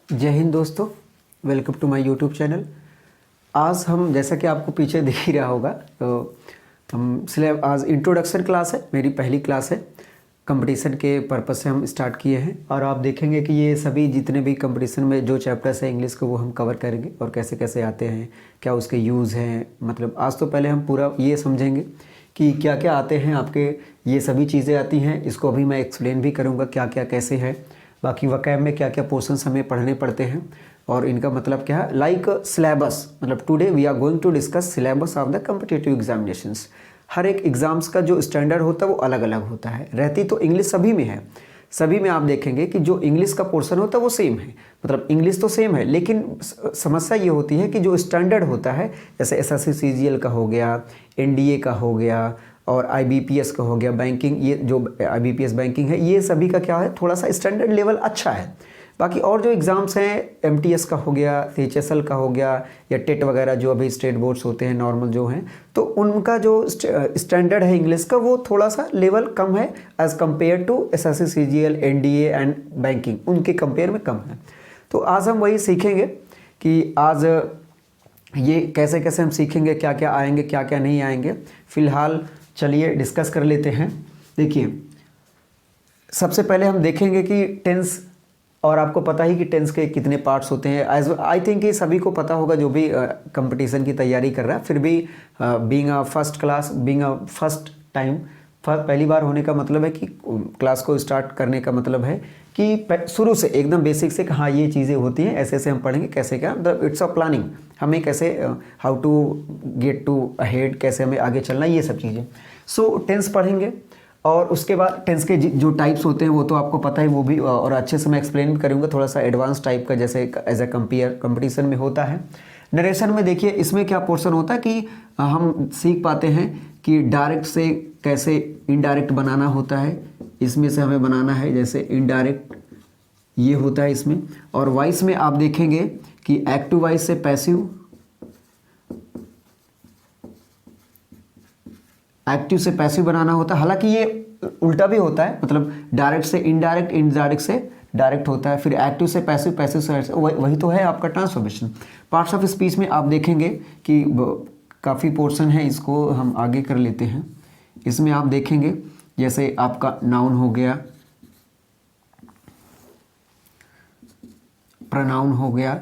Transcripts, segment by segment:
जय हिंद दोस्तों, welcome to my YouTube channel. आज हम, जैसा कि आपको पीछे दिख ही रहा होगा, तो हम आज इंट्रोडक्शन क्लास है, मेरी पहली क्लास है। कंपटीशन के पर्पस से हम स्टार्ट किए हैं और आप देखेंगे कि ये सभी जितने भी कंपटीशन में जो चैप्टर्स हैं इंग्लिश के, वो हम कवर करेंगे और कैसे कैसे आते हैं, क्या उसके यूज़ हैं। मतलब आज तो पहले हम पूरा ये समझेंगे कि क्या क्या आते हैं आपके, ये सभी चीज़ें आती हैं। इसको अभी मैं एक्सप्लेन भी करूँगा क्या क्या कैसे है। बाकी वकैब में क्या क्या पोर्शंस हमें पढ़ने पड़ते हैं और इनका मतलब क्या है, लाइक सिलेबस। मतलब today we are going to discuss syllabus of the competitive examinations. हर एक एग्ज़ाम्स का जो स्टैंडर्ड होता है वो अलग अलग होता है। रहती तो इंग्लिश सभी में है, सभी में आप देखेंगे कि जो इंग्लिश का पोर्शन होता है वो सेम है। मतलब इंग्लिश तो सेम है, लेकिन समस्या ये होती है कि जो स्टैंडर्ड होता है, जैसे एसएससी सीजीएल का हो गया, एनडीए का हो गया और आईबीपीएस का हो गया, बैंकिंग, ये जो आईबीपीएस बैंकिंग है, ये सभी का क्या है, थोड़ा सा स्टैंडर्ड लेवल अच्छा है। बाकी और जो एग्ज़ाम्स हैं, एमटीएस का हो गया, एचएसएल का हो गया या टेट वगैरह जो अभी स्टेट बोर्ड्स होते हैं नॉर्मल जो हैं, तो उनका जो स्टैंडर्ड है इंग्लिश का वो थोड़ा सा लेवल कम है as compare to SSC CGL, NDA and banking, उनके कंपेयर में कम है। तो आज हम वही सीखेंगे कि आज ये कैसे कैसे हम सीखेंगे, क्या क्या आएंगे क्या क्या नहीं आएंगे। फ़िलहाल चलिए डिस्कस कर लेते हैं। देखिए, सबसे पहले हम देखेंगे कि टेंस, और आपको पता ही कि टेंस के कितने पार्ट्स होते हैं। एज आई थिंक ये सभी को पता होगा जो भी कंपटीशन की तैयारी कर रहा है। फिर भी being a first class, being a first time, पहली बार होने का मतलब है कि क्लास को स्टार्ट करने का मतलब है कि शुरू से एकदम बेसिक से हाँ ये चीज़ें होती हैं, ऐसे ऐसे हम पढ़ेंगे, कैसे क्या, मतलब इट्स अ प्लानिंग, हमें कैसे how to get to ahead, कैसे हमें आगे चलना, ये सब चीज़ें। सो टेंस पढ़ेंगे और उसके बाद टेंस के जो टाइप्स होते हैं वो तो आपको पता है, वो भी और अच्छे से मैं एक्सप्लेन भी करूँगा, थोड़ा सा एडवांस टाइप का, जैसे एज ए कंपटीशन में होता है। नरेशन में देखिए इसमें क्या पोर्शन होता है कि हम सीख पाते हैं कि डायरेक्ट से कैसे इनडायरेक्ट बनाना होता है। इसमें से हमें बनाना है जैसे इनडायरेक्ट, ये होता है इसमें। और वॉइस में आप देखेंगे कि एक्टिव वॉइस से पैसिव, एक्टिव से पैसिव बनाना होता है। हालांकि ये उल्टा भी होता है, मतलब डायरेक्ट से इनडायरेक्ट, इनडायरेक्ट से डायरेक्ट होता है, फिर एक्टिव से पैसिव, पैसिव से वही तो है आपका ट्रांसफॉर्मेशन। पार्ट्स ऑफ स्पीच में आप देखेंगे कि काफ़ी पोर्शन है, इसको हम आगे कर लेते हैं। इसमें आप देखेंगे जैसे आपका नाउन हो गया, प्रोनाउन हो गया,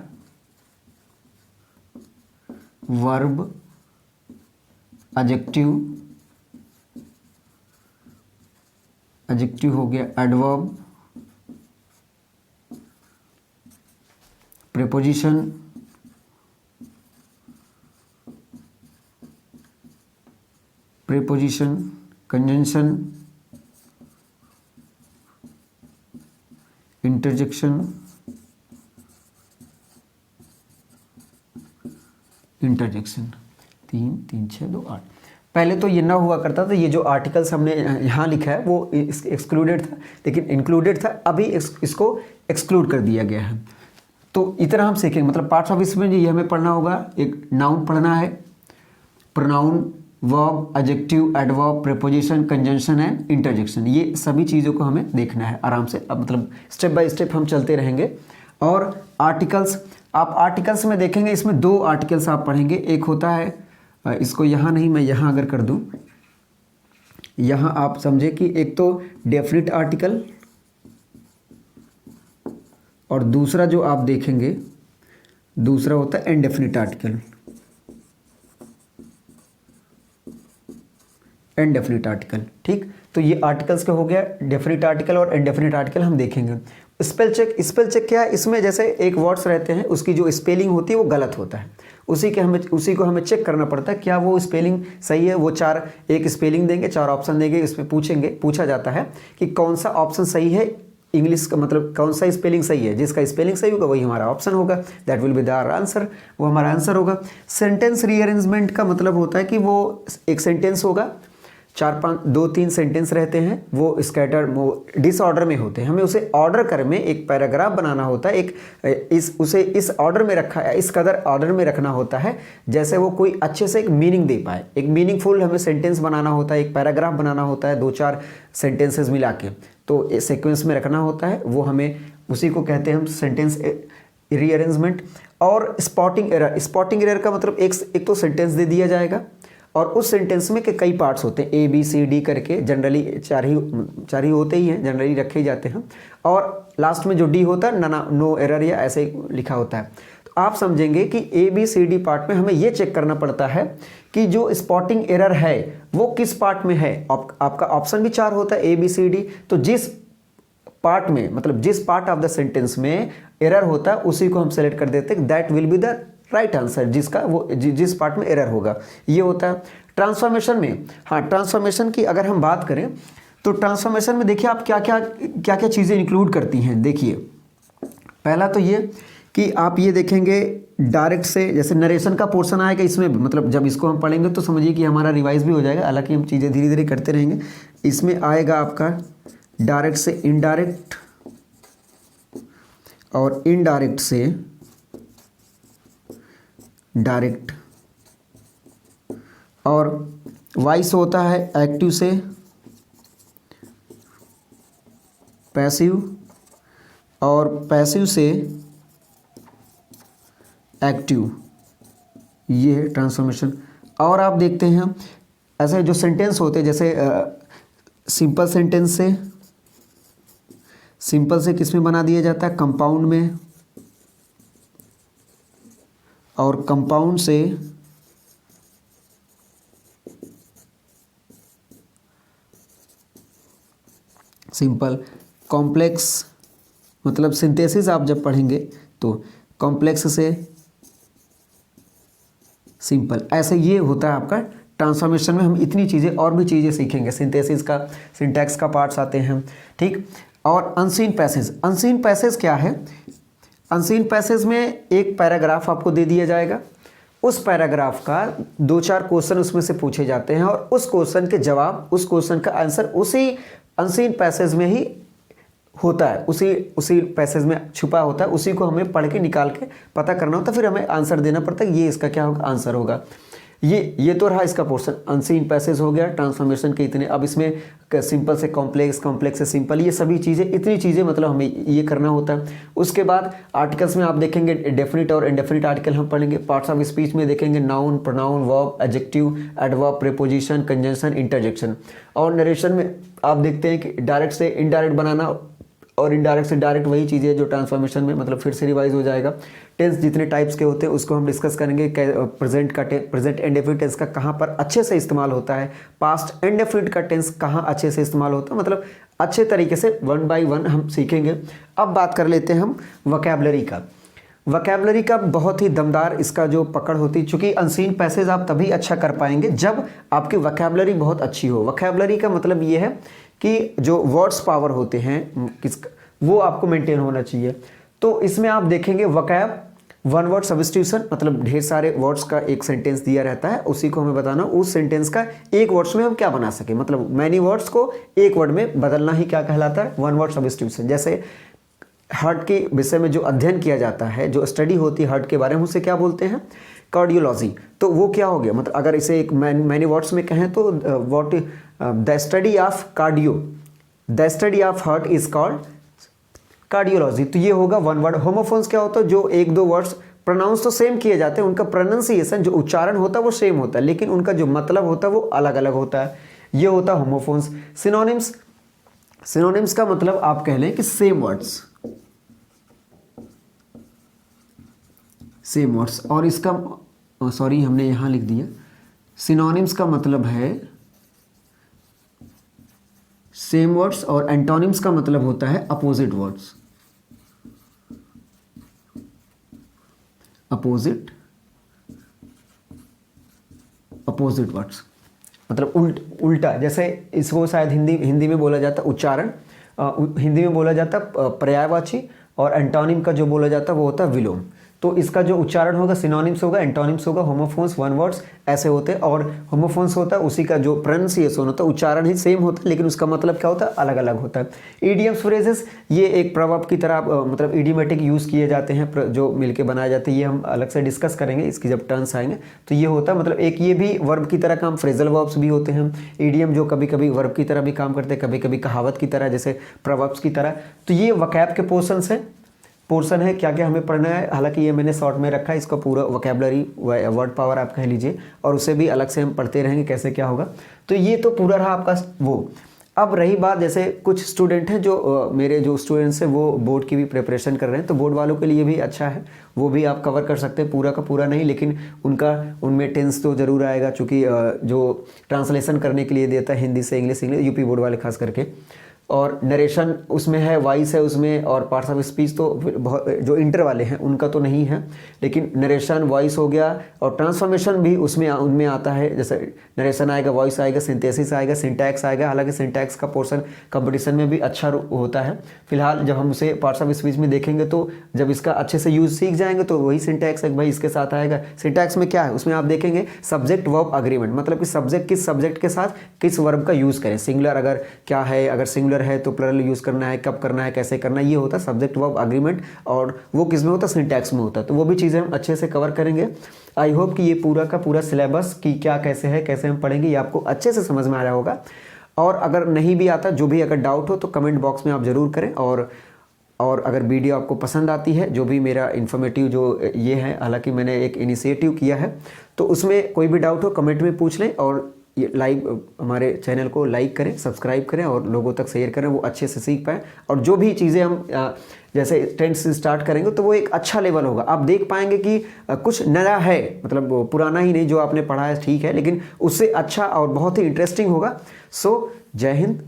वर्ब, एडजेक्टिव हो गया, एडवर्ब, प्रीपोजिशन, कंजंक्शन, इंटरजेक्शन, तीन तीन 6 2 8। पहले तो ये ना हुआ करता था, ये जो आर्टिकल्स हमने यहाँ लिखा है वो एक्सक्लूडेड था, लेकिन इंक्लूडेड था, अभी इसको एक्सक्लूड कर दिया गया है। तो इतना हम सीखेंगे, मतलब पार्ट्स ऑफ स्पीच में ये हमें पढ़ना होगा। एक नाउन पढ़ना है, pronoun, verb, adjective, adverb, preposition, conjunction and interjection, ये सभी चीज़ों को हमें देखना है आराम से। अब मतलब स्टेप बाय स्टेप हम चलते रहेंगे। और आर्टिकल्स, आप आर्टिकल्स में देखेंगे इसमें 2 आर्टिकल्स आप पढ़ेंगे। एक होता है, इसको यहाँ नहीं, मैं यहाँ अगर कर दूँ, यहाँ आप समझे कि एक तो डेफिनिट आर्टिकल और दूसरा जो आप देखेंगे दूसरा होता है इनडेफिनिट आर्टिकल। इनडेफिनिट आर्टिकल, ठीक। तो ये आर्टिकल्स का हो गया, डेफिनिट आर्टिकल और इनडेफिनिट आर्टिकल हम देखेंगे। स्पेल चेक क्या है, इसमें जैसे एक वर्ड्स रहते हैं, उसकी जो स्पेलिंग होती है वो गलत होता है, उसी को हमें चेक करना पड़ता है क्या वो स्पेलिंग सही है। वो एक स्पेलिंग देंगे, 4 ऑप्शन देंगे, इसमें पूछा जाता है कि कौन सा ऑप्शन सही है इंग्लिश का, मतलब कौन सा स्पेलिंग सही है। जिसका स्पेलिंग सही होगा वही हमारा ऑप्शन होगा, that will be the answer, वो हमारा आंसर होगा। सेंटेंस रीअरेंजमेंट का मतलब होता है कि वो एक सेंटेंस होगा, 2-3 सेंटेंस रहते हैं, वो स्कैटर, वो डिसऑर्डर में होते हैं, हमें उसे ऑर्डर कर में एक पैराग्राफ बनाना होता है। उसे इस ऑर्डर में रखा है, इस कदर ऑर्डर में रखना होता है जैसे वो कोई अच्छे से एक मीनिंग दे पाए। एक मीनिंगफुल हमें सेंटेंस बनाना होता है, एक पैराग्राफ बनाना होता है, 2-4 सेंटेंसेस मिला के, तो सीक्वेंस में रखना होता है। वो हमें उसी को कहते हैं हम सेंटेंस रीअरेंजमेंट और स्पॉटिंग एरर। स्पॉटिंग एरर का मतलब एक तो सेंटेंस दे दिया जाएगा और उस सेंटेंस में के कई पार्ट्स होते हैं, ए बी सी डी करके, जनरली चार ही होते ही हैं, जनरली रखे ही जाते हैं, और लास्ट में जो डी होता है नो एरर या ऐसे ही लिखा होता है। तो आप समझेंगे कि A B C D part में हमें ये चेक करना पड़ता है कि जो स्पॉटिंग एरर है वो किस पार्ट में है। आपका ऑप्शन भी 4 होता है, ए बी सी डी, तो जिस पार्ट में, मतलब जिस पार्ट ऑफ द सेंटेंस में एरर होता है उसी को हम सेलेक्ट कर देते हैं, that will be the right answer, जिस पार्ट में एरर होगा ये होता है। ट्रांसफॉर्मेशन में, हाँ, ट्रांसफॉर्मेशन की अगर हम बात करें तो ट्रांसफॉर्मेशन में देखिए आप क्या क्या चीज़ें इंक्लूड करती हैं। देखिए पहला तो ये कि आप ये देखेंगे डायरेक्ट से, जैसे नरेशन का पोर्शन आएगा इसमें, मतलब जब इसको हम पढ़ेंगे तो समझिए कि हमारा रिवाइज भी हो जाएगा, हालांकि हम चीज़ें धीरे धीरे करते रहेंगे। इसमें आएगा आपका डायरेक्ट से इनडायरेक्ट और इनडायरेक्ट से डायरेक्ट, और वाइस होता है एक्टिव से पैसिव और पैसिव से एक्टिव, ये है ट्रांसफॉर्मेशन। और आप देखते हैं ऐसे जो सेंटेंस होते हैं, जैसे सिंपल सेंटेंस से, सिंपल से किस में बना दिया जाता है, कंपाउंड में, और कंपाउंड से सिंपल। कॉम्प्लेक्स मतलब सिंथेसिस आप जब पढ़ेंगे तो कॉम्प्लेक्स से सिंपल, ऐसे ये होता है आपका ट्रांसफॉर्मेशन में। हम इतनी चीज़ें और भी चीज़ें सीखेंगे, सिंथेसिस का, सिंटैक्स का पार्ट्स आते हैं, ठीक। और अनसीन पैसेज, अनसीन पैसेज क्या है, अनसीन पैसेज में एक पैराग्राफ आपको दे दिया जाएगा, उस पैराग्राफ का 2-4 क्वेश्चन उसमें से पूछे जाते हैं और उस क्वेश्चन के जवाब, उस क्वेश्चन का आंसर उसी अनसीन पैसेज में ही होता है, उसी पैसेज में छुपा होता है, उसी को हमें पढ़ के निकाल के पता करना होता है, फिर हमें आंसर देना पड़ता है, ये इसका क्या होगा, आंसर होगा। ये तो रहा इसका पोर्शन, अनसीन पैसेज हो गया ट्रांसफॉर्मेशन के इतने। अब इसमें सिंपल से कॉम्प्लेक्स, कॉम्प्लेक्स से सिंपल, ये सभी चीज़ें, इतनी चीज़ें मतलब हमें ये करना होता है। उसके बाद आर्टिकल्स में आप देखेंगे डेफिनिट और इनडेफिनिट आर्टिकल हम पढ़ेंगे। पार्ट्स ऑफ स्पीच में देखेंगे noun, pronoun, verb, adjective, adverb, preposition, conjunction, interjection. और नरेशन में आप देखते हैं कि डायरेक्ट से इनडायरेक्ट बनाना और इनडायरेक्ट से डायरेक्ट, वही चीज़ें जो ट्रांसफॉर्मेशन में, मतलब फिर से रिवाइज हो जाएगा। टेंस जितने टाइप्स के होते हैं उसको हम डिस्कस करेंगे। प्रेजेंट इंडेफिनिट टेंस का कहाँ पर अच्छे से इस्तेमाल होता है, पास्ट इंडेफिनिट का टेंस कहाँ अच्छे से इस्तेमाल होता है, मतलब अच्छे तरीके से 1 by 1 हम सीखेंगे। अब बात कर लेते हैं हम वोकैबुलरी का। वोकैबुलरी का बहुत ही दमदार इसका जो पकड़ होती है, चूँकि अनसीन पैसेज आप तभी अच्छा कर पाएंगे जब आपकी वोकैबुलरी बहुत अच्छी हो। वोकैबुलरी का मतलब ये है कि जो वर्ड्स पावर होते हैं वो आपको मेंटेन होना चाहिए। तो इसमें आप देखेंगे वोकैब, वन वर्ड सब्स्टिट्यूशन, मतलब ढेर सारे वर्ड्स का एक सेंटेंस दिया रहता है, उसी को हमें बताना उस सेंटेंस का एक वर्ड्स में हम क्या बना सके, मतलब मैनी वर्ड्स को एक वर्ड में बदलना ही क्या कहलाता है, वन वर्ड सब्स्टिट्यूशन। जैसे हार्ट के विषय में जो अध्ययन किया जाता है, जो स्टडी होती है हार्ट के बारे में, उसे क्या बोलते हैं, कार्डियोलॉजी। तो वो क्या हो गया, मतलब अगर इसे एक मैनी वर्ड्स में कहें तो what the study of cardio, the study of heart is called cardiology. तो ये होगा वन वर्ड। होमोफोन्स क्या होता है, जो 1-2 वर्ड्स प्रोनाउंस तो सेम किए जाते हैं, उनका प्रोनाउंसिएशन जो उच्चारण होता है वो सेम होता है, लेकिन उनका जो मतलब होता है वो अलग अलग होता है, ये होता है होमोफोन्स। सिनोनिम्स, सिनोनिम्स का मतलब आप कह लें कि सेम वर्ड्स, सेम वर्ड्स। और इसका सॉरी हमने यहाँ लिख दिया, सिनोनिम्स का मतलब है सेम वर्ड्स और एंटोनिम्स का मतलब होता है अपोजिट वर्ड्स, अपोजिट वर्ड्स, मतलब उल्टा। जैसे इसको शायद हिंदी में बोला जाता उच्चारण, हिंदी में बोला जाता पर्यायवाची, और एंटोनिम का जो बोला जाता वो होता विलोम। तो इसका जो उच्चारण होगा सिनोनिम्स होगा, एंटोनिम्स होगा, होमोफोन्स, वन वर्ड्स ऐसे होते हैं। और होमोफोन्स होता है उसी का जो प्रोनाउंसिएशन होता है, उच्चारण ही सेम होता है लेकिन उसका मतलब क्या होता है, अलग अलग होता है। ईडियम्स, फ्रेजेस, ये एक प्रवर्ब की तरह मतलब इडियोमेटिक यूज़ किए जाते हैं जो मिलके बनाए जाते हैं, ये हम अलग से डिस्कस करेंगे इसकी जब टर्न्स आएंगे। तो ये होता है मतलब एक ये भी वर्ब की तरह काम, फ्रेजल वर्ब्स भी होते हैं, ईडियम जो कभी कभी वर्ब की तरह भी काम करते हैं, कभी कभी कहावत की तरह, जैसे प्रवर्ब्स की तरह। तो ये वोकैब के पोर्शंस हैं। पोर्शन है, क्या क्या हमें पढ़ना है। हालांकि ये मैंने शॉर्ट में रखा है, इसका पूरा वोकेबलरी वर्ड पावर आप कह लीजिए, और उसे भी अलग से हम पढ़ते रहेंगे कैसे क्या होगा। तो ये तो पूरा रहा आपका वो। अब रही बात, जैसे कुछ स्टूडेंट हैं जो मेरे जो स्टूडेंट्स हैं वो बोर्ड की भी प्रिपरेशन कर रहे हैं, तो बोर्ड वालों के लिए भी अच्छा है, वो भी आप कवर कर सकते हैं, पूरा का पूरा नहीं, लेकिन उनमें टेंस तो ज़रूर आएगा, चूँकि जो ट्रांसलेशन करने के लिए देता है हिंदी से इंग्लिश यूपी बोर्ड वाले खास करके, और नरेशन उसमें है, वॉइस है उसमें, और पार्ट्स ऑफ स्पीच तो बहुत जो इंटर वाले हैं उनका तो नहीं है, लेकिन नरेशन वॉइस हो गया, और ट्रांसफॉर्मेशन भी उनमें आता है। जैसे नरेशन आएगा, वॉइस आएगा, सिंथेसिस आएगा, सिंटैक्स आएगा। हालांकि सिंटैक्स का पोर्शन कंपटीशन में भी अच्छा होता है। फिलहाल जब हम उसे पार्ट्स ऑफ स्पीच में देखेंगे तो जब इसका अच्छे से यूज सीख जाएंगे तो वही सिंटैक्स है भाई इसके साथ आएगा। सिंटैक्स में क्या है, उसमें आप देखेंगे सब्जेक्ट वर्ब अग्रीमेंट, मतलब कि सब्जेक्ट किस सब्जेक्ट के साथ किस वर्ब का यूज़ करें। सिंगुलर अगर क्या है, अगर सिंगुलर है तो प्लरल यूज़ करना है, कब करना है, कैसे करना है, ये होता है सब्जेक्ट वर्ब अग्रीमेंट, और वो किस में होता है, सिंटैक्स में होता है। तो वो भी चीज़ें हम अच्छे से कवर करेंगे। आई होप कि ये पूरा का पूरा सिलेबस की क्या कैसे है, कैसे हम पढ़ेंगे, ये आपको अच्छे से समझ में आ रहा होगा। और अगर नहीं भी आता, जो भी अगर डाउट हो तो कमेंट बॉक्स में आप ज़रूर करें। और अगर वीडियो आपको पसंद आती है, जो भी मेरा इन्फॉर्मेटिव जो ये है, हालांकि मैंने एक इनिशिएटिव किया है, तो उसमें कोई भी डाउट हो कमेंट में पूछ लें, और ये लाइव हमारे चैनल को लाइक करें, सब्सक्राइब करें, और लोगों तक शेयर करें, वो अच्छे से सीख पाएँ। और जो भी चीज़ें हम जैसे टेंथ से स्टार्ट करेंगे तो वो एक अच्छा लेवल होगा, आप देख पाएंगे कि कुछ नया है, मतलब पुराना ही नहीं, जो आपने पढ़ा है ठीक है, लेकिन उससे अच्छा और बहुत ही इंटरेस्टिंग होगा। सो जय हिंद,